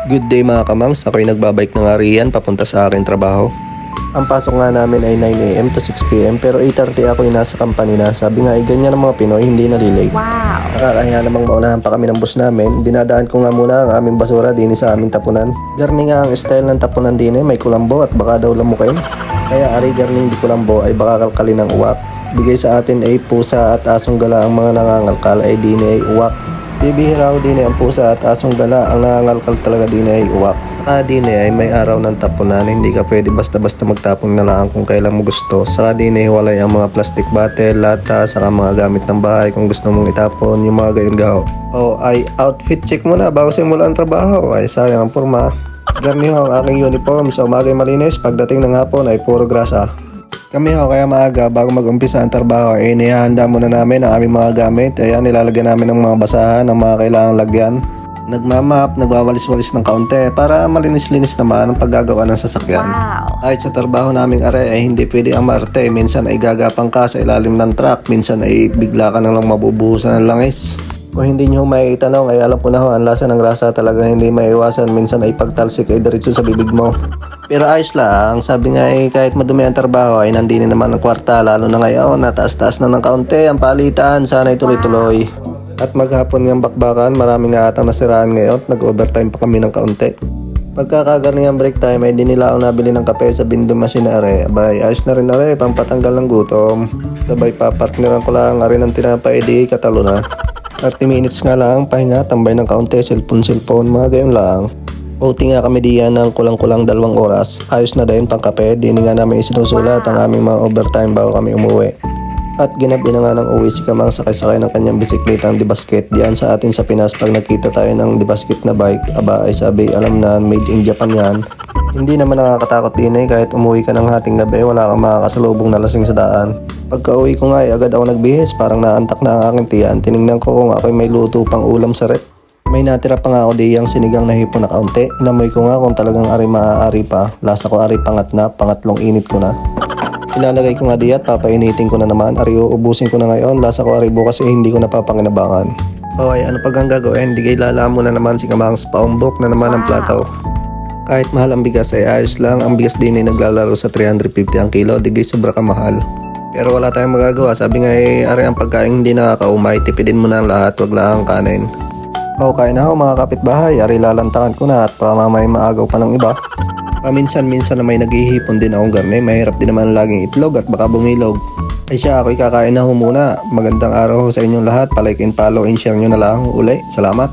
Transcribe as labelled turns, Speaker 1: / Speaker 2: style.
Speaker 1: Good day mga kamangs, ako'y nagbabike ng Arian papunta sa aking trabaho. Ang pasok nga namin ay 9 AM to 6 PM pero 8:30 ako'y nasa company na. Sabi nga ay ganyan ang mga Pinoy, hindi nalilate.
Speaker 2: Wow!
Speaker 1: Nakakahiya namang maunahan pa kami ng bus namin. Dinadaan ko nga muna ang aming basura din sa aming tapunan. Garni nga ang style ng tapunan din may kulambo at baka daw lamukin. Kaya ari garning di kulambo ay baka kalkalin ng uwak. Bigay sa atin ay pusa at asong gala ang mga nangangalkal ay din ay uwak. Bibihira ko din ang pusa at asong gala, ang nangangalkal talaga din ay uwak. Saka din ay may araw ng tapunan, hindi ka pwede basta-basta magtapon na lang kung kailan mo gusto. Saka din ay walay ang mga plastic bottle, lata, saka mga gamit ng bahay kung gusto mong itapon, yung mga gayon gaho. O ay outfit check muna bago simula ang trabaho, ay sayang ang forma. Garniho ang aking uniform sa umagay malinis, pagdating ng hapon ay puro grasa. Kami kaya maaga bago mag-umpisa ang trabaho ay inihahanda muna namin ang aming mga gamit. Ayan, nilalagyan namin ng mga basahan, ng mga kailangang lagyan. Nagmamap, nagwawalis-walis ng kaunti para malinis-linis naman ang paggagawa ng sasakyan.
Speaker 2: Wow!
Speaker 1: Kahit sa trabaho naming are ay hindi pwede ang marte. Minsan ay gagapang ka sa ilalim ng truck, minsan ay bigla ka nang mabubuhusan ng langis. Kung hindi nyo may itanong ay alam ko na ho, ang lasa ng grasa talaga hindi maiwasan. Minsan ay pagtalsik ay diretso sa bibig mo. Pero ayos lang, sabi nga ay kahit madumi ang trabaho ay nandini naman ang kwarta. Lalo na ngayon, nataas-taas na ng kaunti ang palitan, sana ay tuloy-tuloy. At maghapon ng bakbakan, marami nga atang nasiraan ngayon, nag-overtime pa kami ng kaunti. Pagkakagani ang break time ay di nila ako nabili ng kape sa Bindo Machine are. Abay, ayos na rin are, pampatanggal ng gutom. Sabay papartneran ko lang are ng tinapay di katalo na. 30 minutes nga lang, pahinga, tambay ng kaunti, cellphone, mga gayon lang. OT nga kami diyan ng kulang-kulang 2 oras. Ayos na din pang kape, di nga namin isinusulat ang aming mga overtime bago kami umuwi. At ginabi na nga ng uwi si Kamang sakay-sakay ng kanyang bisikleta ang Dibasket. Diyan sa atin sa Pinas pag nakita tayo ng Dibasket na bike, aba ay sabi alam na made in Japan yan. Hindi naman nakakatakot din kahit umuwi ka ng hating gabi wala kang makakasalubong na lasing sa daan. Pagka uwi ko nga ay agad ako nagbihis, parang naantak na ang aking tiyan. Tinignan ko kung ako'y may luto pang ulam sa rep. May natira pa nga ako diyang sinigang na hipon na kaunti. Inamoy ko nga kung talagang ari maaari pa. Lasa ko ari pangat na, pangatlong init ko na. Ilalagay ko nga diyan, papainitin ko na naman. Ari uubusin ko na ngayon, lasa ko ari bukas hindi ko napapanginabangan. Hoy, ano pag ang gagawin? Di kayo lala mo na naman si Kamangs, paumbok na naman ang plato. Kahit mahal ang bigas ay ayos lang. Ang bigas din ay naglalaro sa 350 ang kilo, di kayo sobra kamahal. Pero wala tayong magagawa, sabi nga ay ari ang pagkain hindi nakakaumay, tipidin mo na ang lahat, wag lang ang kanin. Okay na ho mga kapitbahay, ari lalantangan ko na at baka mamay maagaw pa ng iba. Paminsan-minsan na may naghihipon din akong garne, mahirap din naman laging itlog at baka bumilog. Ay siya, ako'y kakain na ho muna. Magandang araw ho sa inyong lahat, palike and follow and share nyo na lang uli. Salamat!